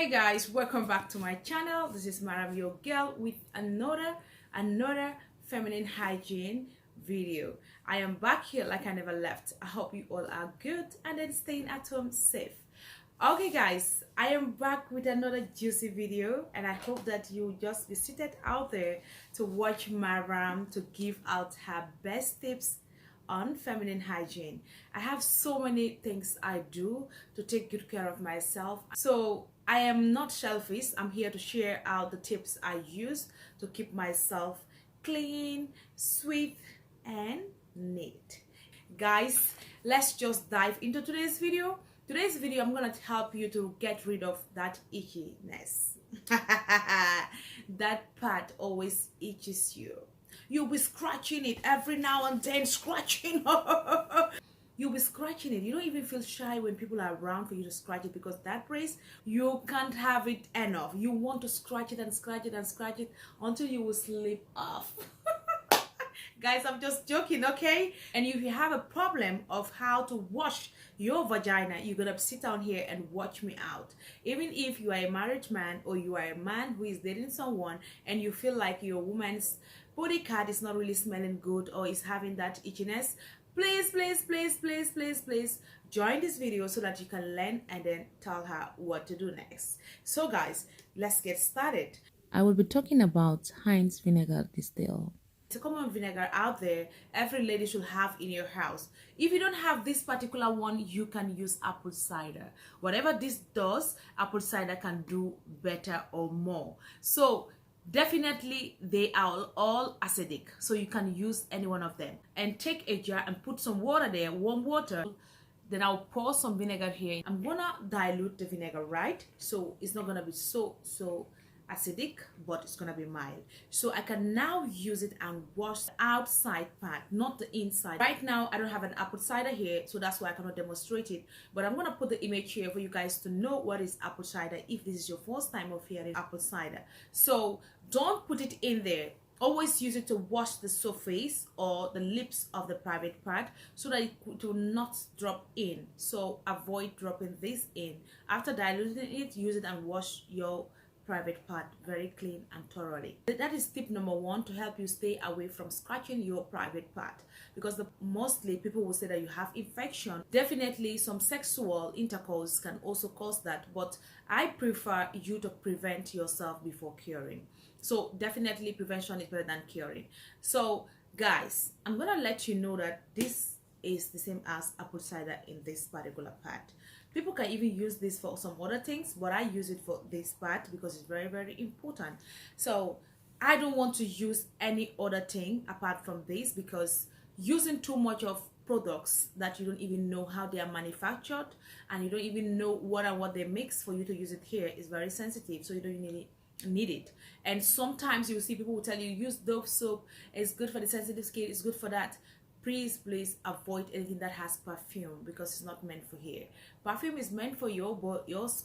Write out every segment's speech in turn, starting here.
Hey guys, welcome back to my channel. This is Maram, your girl, with another feminine hygiene video. I am back here like I never left. I hope you all are good and then staying at home safe. Okay guys, I am back with another juicy video and I hope that you just be seated out there to watch Maram to give out her best tips on feminine hygiene. I have so many things I do to take good care of myself. So I am not selfish. I'm here to share out the tips I use to keep myself clean, sweet, and neat. Guys, let's just dive into today's video. Today's video, I'm gonna help you to get rid of that itchiness. That part always itches you. You'll be scratching it every now and then, scratching. You'll be scratching it. You don't even feel shy when people are around for you to scratch it, because that place, you can't have it enough. You want to scratch it and scratch it and scratch it until you will sleep off. Guys, I'm just joking, okay? And if you have a problem of how to wash your vagina, you're gonna sit down here and watch me out. Even if you are a married man or you are a man who is dating someone and you feel like your woman's body card is not really smelling good or is having that itchiness, please join this video so that you can learn and then tell her what to do next. So guys, let's get started. I will be talking about Heinz vinegar distill. It's a common vinegar out there. Every lady should have in your house. If you don't have this particular one, you can use apple cider. Whatever this does, apple cider can do better or more. So definitely they are all acidic, so you can use any one of them. And take a jar and put some water there, warm water. Then I'll pour some vinegar here. I'm gonna dilute the vinegar, right? So it's not gonna be so acidic, but it's gonna be mild. So I can now use it and wash the outside part, not the inside. Right now I don't have an apple cider here, so that's why I cannot demonstrate it, but I'm gonna put the image here for you guys to know what is apple cider if this is your first time of hearing apple cider. So don't put it in there. Always use it to wash the surface or the lips of the private part so that it will not drop in. So avoid dropping this in. After diluting it, use it and wash your private part very clean and thoroughly. That is tip number one, to help you stay away from scratching your private part, because mostly people will say that you have infection. Definitely some sexual intercourse can also cause that, but I prefer you to prevent yourself before curing. So definitely prevention is better than curing. So guys, I'm gonna let you know that this is the same as apple cider in this particular part. People can even use this for some other things, but I use it for this part because it's very important. So I don't want to use any other thing apart from this, because using too much of products that you don't even know how they are manufactured and you don't even know what they mix for you to use it here is very sensitive, so you don't need it. And sometimes you will see people will tell you use Dove soap, it's good for the sensitive skin, it's good for that. Please avoid anything that has perfume, because it's not meant for here. Perfume is meant for your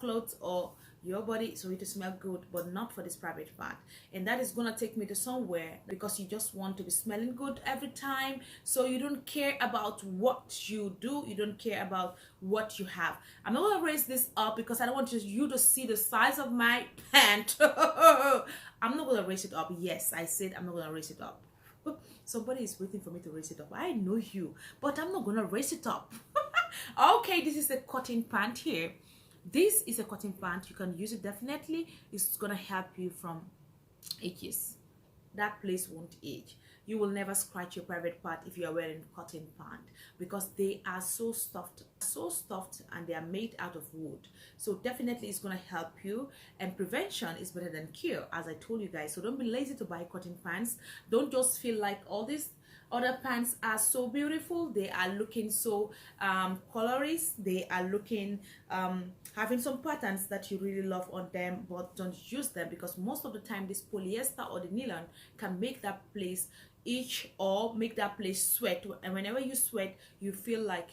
clothes or your body, so it to smell good, but not for this private part. And that is gonna take me to somewhere, because you just want to be smelling good every time, so you don't care about what you do, you don't care about what you have. I'm not gonna raise this up because I don't want you to see the size of my pant. I'm not gonna raise it up. Yes, I said I'm not gonna raise it up. Somebody is waiting for me to raise it up. I know you, but I'm not gonna raise it up. Okay, this is a cotton pant here. This is a cotton pant. You can use it definitely. It's gonna help you from itches. That place won't itch. You will never scratch your private part if you are wearing cotton pant, because they are so stuffed, and they are made out of wood. So definitely it's going to help you, and prevention is better than cure, as I told you guys. So don't be lazy to buy cotton pants. Don't just feel like all these other pants are so beautiful, they are looking so colorist, they are looking having some patterns that you really love on them, but don't use them, because most of the time this polyester or the nylon can make that place itch or make that place sweat, and whenever you sweat you feel like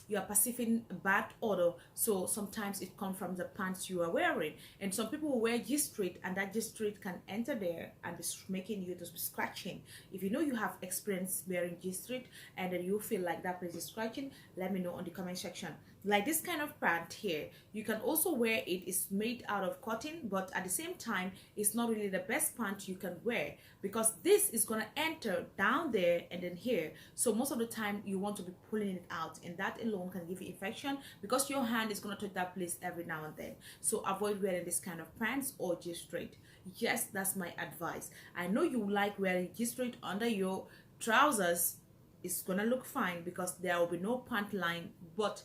you are perceiving a bad odor. So sometimes it comes from the pants you are wearing, and some people will wear G-string and that G-string can enter there and be making you to be scratching. If you know you have experience wearing G-string and then you feel like that place is scratching, let me know on the comment section. like this kind of pant here, you can also wear it. It's made out of cotton, but at the same time it's not really the best pant you can wear, because this is going to enter down there and then here, so most of the time you want to be pulling it out, and that alone can give you infection because your hand is going to touch that place every now and then. So avoid wearing this kind of pants or G-straight. Yes, that's my advice. I know you like wearing G-straight under your trousers. It's gonna look fine because there will be no pant line, but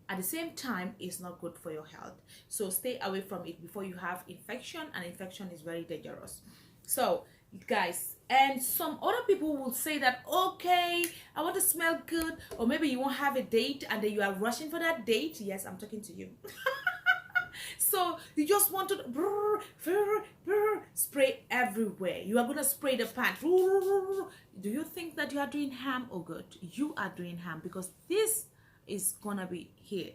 at the same time it's not good for your health, so stay away from it before you have infection, and infection is very dangerous. So guys, and some other people will say that, okay, I want to smell good, or maybe you won't have a date and then you are rushing for that date. Yes, I'm talking to you. So you just want to spray everywhere. You are going to spray the pant. Do you think that you are doing harm or good? You are doing harm, because this is gonna be here,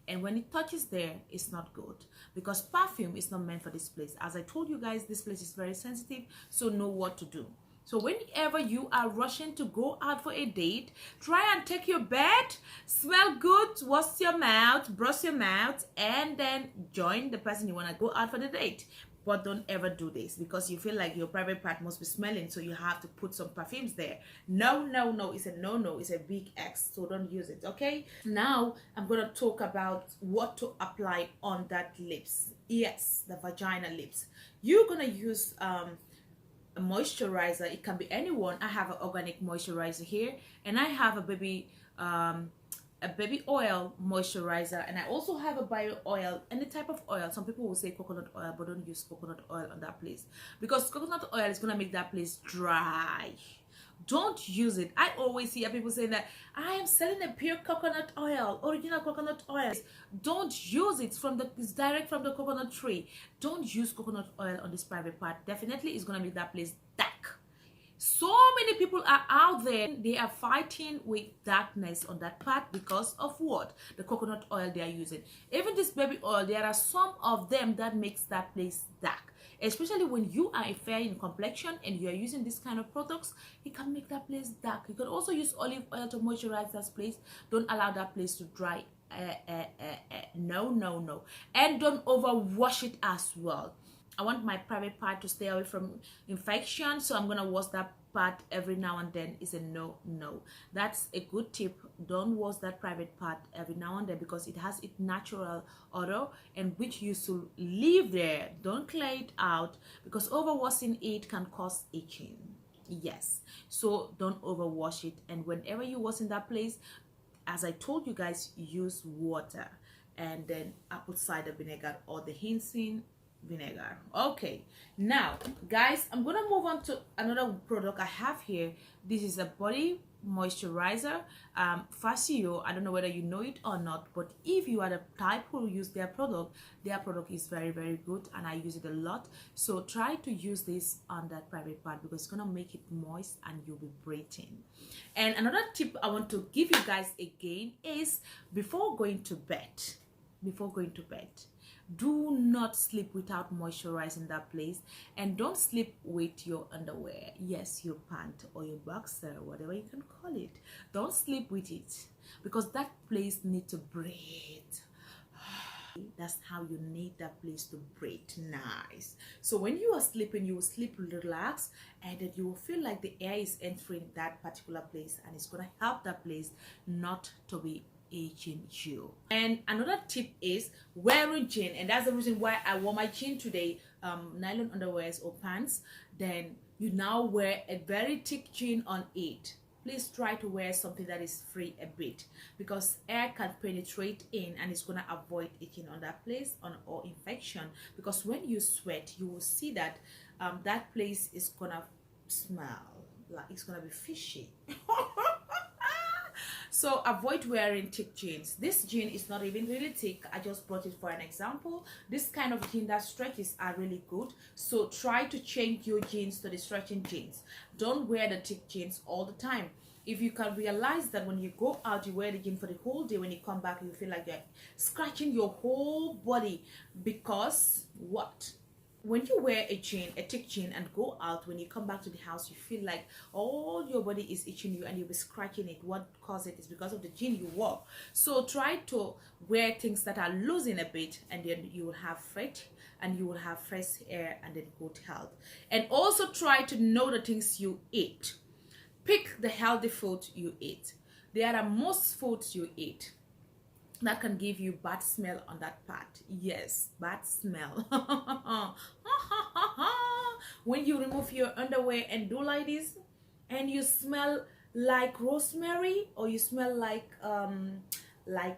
and when it touches there, it's not good, because perfume is not meant for this place. As I told you guys, this place is very sensitive, so know what to do. So whenever you are rushing to go out for a date, try and take your bath, smell good, wash your mouth, brush your mouth, and then join the person you want to go out for the date. But don't ever do this because you feel like your private part must be smelling, so you have to put some perfumes there. No, no, no. It's a no-no. It's a big X, so don't use it, okay? Now, I'm going to talk about what to apply on that lips. Yes, the vagina lips. You're going to use a moisturizer. It can be anyone. I have an organic moisturizer here, and I have a baby oil moisturizer, and I also have a bio oil. Any type of oil. Some people will say coconut oil, but don't use coconut oil on that place, because coconut oil is gonna make that place dry. Don't use it. I always hear people saying that I am selling a pure coconut oil, original coconut oil. Don't use it. It's direct from the coconut tree. Don't use coconut oil on this private part. Definitely it's gonna make that place dark. So many people are out there, they are fighting with darkness on that part because of what? The coconut oil they are using. Even this baby oil, there are some of them that makes that place dark. Especially when you are fair in complexion and you are using this kind of products, it can make that place dark. You can also use olive oil to moisturize that place. Don't allow that place to dry. No, no, no. And don't overwash it as well. I want my private part to stay away from infection, so I'm gonna wash that part every now and then. Is a no. That's a good tip. Don't wash that private part every now and then, because it has its natural odor, and which you should leave there. Don't clear it out, because overwashing it can cause itching. Yes, so don't overwash it. And whenever you wash in that place, as I told you guys, use water and then apple cider vinegar or the ginseng vinegar. Okay, now guys, I'm gonna move on to another product I have here. This is a body moisturizer, Facio. I don't know whether you know it or not, but if you are the type who use their product is very, very good, and I use it a lot. So try to use this on that private part, because it's gonna make it moist and you'll be breathing. And another tip I want to give you guys again is before going to bed, do not sleep without moisturizing that place, and don't sleep with your underwear. Yes, your pant or your boxer, whatever you can call it. Don't sleep with it, because that place needs to breathe. That's how you need that place to breathe nice. So when you are sleeping, you will sleep relaxed, and then you will feel like the air is entering that particular place, and it's gonna help that place not to be aging you. And another tip is wearing jean, and that's the reason why I wore my jean today, nylon underwears or pants. Then you now wear a very thick jean on it. Please try to wear something that is free a bit, because air can penetrate in and it's gonna avoid itching on that place or infection. Because when you sweat, you will see that that place is gonna smell like it's gonna be fishy. So avoid wearing thick jeans. This jean is not even really thick. I just brought it for an example. This kind of jean that stretches are really good. So try to change your jeans to the stretching jeans. Don't wear the thick jeans all the time. If you can realize that when you go out, you wear the jean for the whole day, when you come back, you feel like you're scratching your whole body, because what? When you wear a jean, a thick jean, and go out, when you come back to the house, you feel like all your body is itching you and you'll be scratching it. What caused it is because of the jean you wore. So try to wear things that are losing a bit, and then you will have fresh, and you will have fresh air, and then good health. And also try to know the things you eat. Pick the healthy food you eat. There are most foods you eat that can give you bad smell on that part. Yes, bad smell. When you remove your underwear and do like this, and you smell like rosemary, or you smell like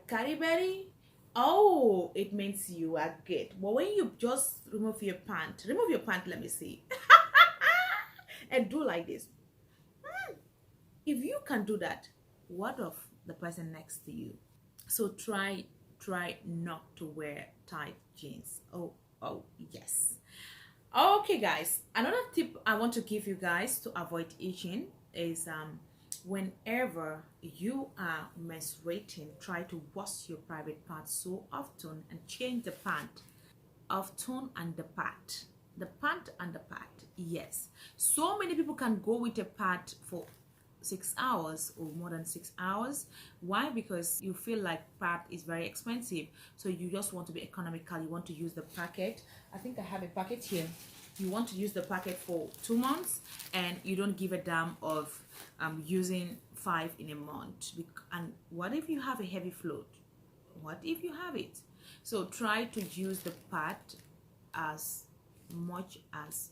curry berry, oh, it means you are good. But when you just remove your pant, let me see, and do like this, if you can do that, what of the person next to you? So try not to wear tight jeans. Oh yes. Okay guys, another tip I want to give you guys to avoid itching is whenever you are menstruating, try to wash your private parts so often, and change the pant often, and the pant and the pad. Yes, so many people can go with a pad for 6 hours or more than 6 hours. Why? Because you feel like pad is very expensive, so you just want to be economical. You want to use the packet. I think I have a packet here. You want to use the packet for 2 months, and you don't give a damn of using 5 in a month. And what if you have a heavy float? What if you have it? So try to use the pad as much as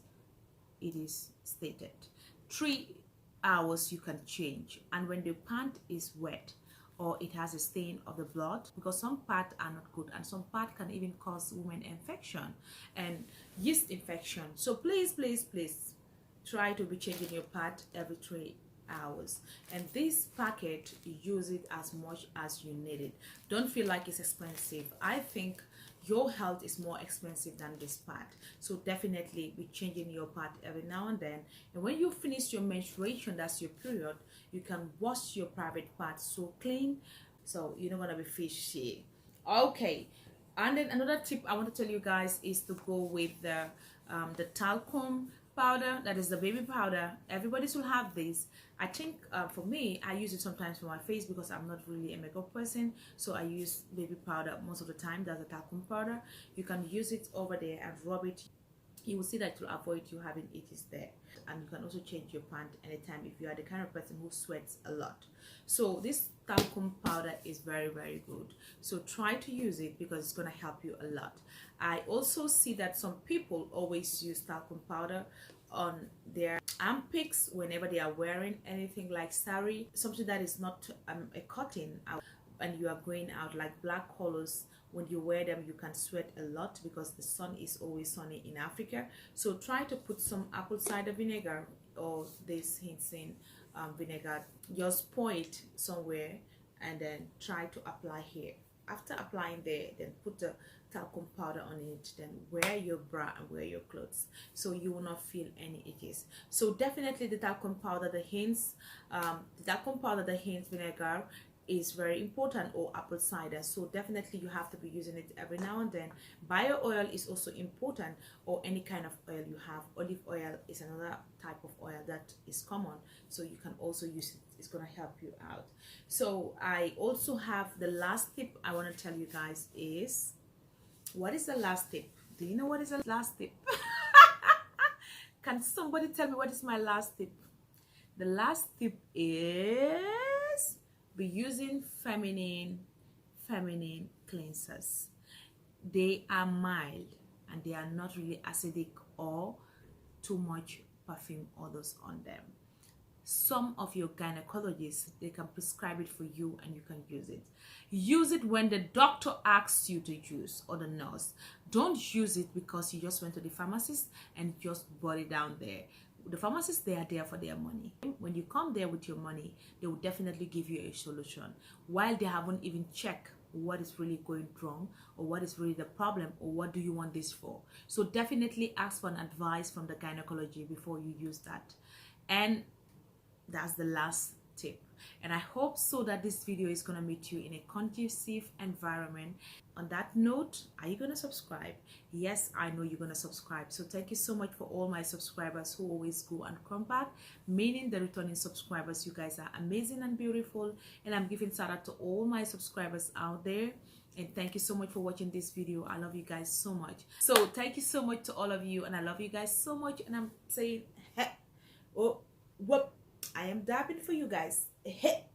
it is stated. 3 hours you can change, and when the pant is wet or it has a stain of the blood, because some pads are not good, and some pads can even cause women infection and yeast infection. So please try to be changing your pad every 3 hours. And this packet, use it as much as you need it. Don't feel like it's expensive. I think your health is more expensive than this pad, so definitely be changing your pad every now and then. And when you finish your menstruation, that's your period, you can wash your private part so clean, so you're not gonna be fishy. Okay, and then another tip I want to tell you guys is to go with the talcum powder, that is the baby powder. Everybody should have this. I think for me, I use it sometimes for my face because I'm not really a makeup person, so I use baby powder most of the time. That's a talcum powder. You can use it over there and rub it. You will see that to avoid you having itches there. And you can also change your pant anytime if you are the kind of person who sweats a lot. So this talcum powder is very good, so try to use it because it's going to help you a lot. I also see that some people always use talcum powder on their armpits whenever they are wearing anything like sari, something that is not a cotton, and you are going out, like black colors. When you wear them, you can sweat a lot because the sun is always sunny in Africa. So try to put some apple cider vinegar, or this Hinsin vinegar, just pour it somewhere and then try to apply here. After applying there, then put the talcum powder on it, then wear your bra and wear your clothes, so you will not feel any itches. So definitely the talcum powder, the Hinds vinegar is very important, or apple cider. So definitely you have to be using it every now and then. Bio oil is also important, or any kind of oil you have. Olive oil is another type of oil that is common, so you can also use it. It's going to help you out. So I also have the last tip I want to tell you guys is, what is the last tip? Do you know what is the last tip? Can somebody tell me what is my last tip? The last tip is be using feminine cleansers. They are mild and they are not really acidic or too much perfume odors on them. Some of your gynecologists, they can prescribe it for you and you can use it. Use it when the doctor asks you to use, or the nurse. Don't use it because you just went to the pharmacist and just bought it down there. The pharmacists, they are there for their money. When you come there with your money, they will definitely give you a solution, while they haven't even checked what is really going wrong, or what is really the problem, or what do you want this for. So definitely ask for an advice from the gynecology before you use that. And that's the last tip. And I hope so that this video is going to meet you in a conducive environment. On that note, are you going to subscribe? Yes, I know you're going to subscribe. So thank you so much for all my subscribers who always go and come back, meaning the returning subscribers. You guys are amazing and beautiful, and I'm giving shout out to all my subscribers out there. And thank you so much for watching this video. I love you guys so much. So thank you so much to all of you, and I love you guys so much. And I'm saying, hey, oh, whoop, I am dabbing for you guys. Hey.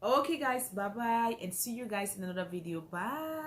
Okay guys, bye bye, and see you guys in another video. Bye.